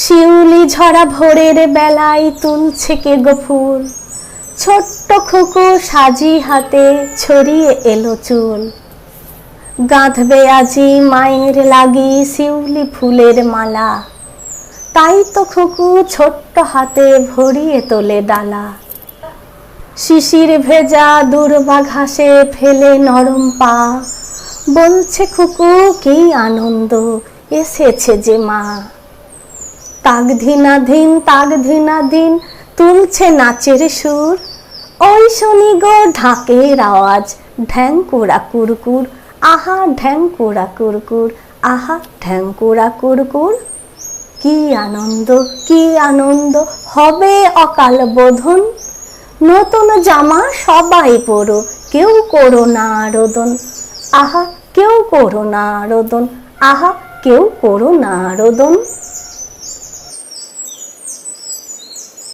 শিউলি ঝরা ভোরের বেলায় তুলছে কে গো ফুল, ছোট্ট খুকু সাজি হাতে ছড়িয়ে এলো চুল। গাঁথবে আজি মায়ের লাগি শিউলি ফুলের মালা, তাই তো খুকু ছোট্ট হাতে ভরিয়ে তোলে ডালা। শিশির ভেজা দূর্বা ঘাসে ফেলে নরম পা, বলছে খুকু কি আনন্দ এসেছে যে মা। তাক ধিনাধিন তুলছে নাচের সুর, ওই শুনি গো ঢাকের আওয়াজ ঢ্যাং কোড়া কুরকুর, আহা ঢ্যাং কোড়া কুরকুর, আহা ঢ্যাং কোড়া কুরকুর। কি আনন্দ হবে অকাল বোধন, নতুন জামা সবাই পরো কেউ করো না রোদন, আহা কেউ করো না রোদন, আহা কেউ করো না রোদন।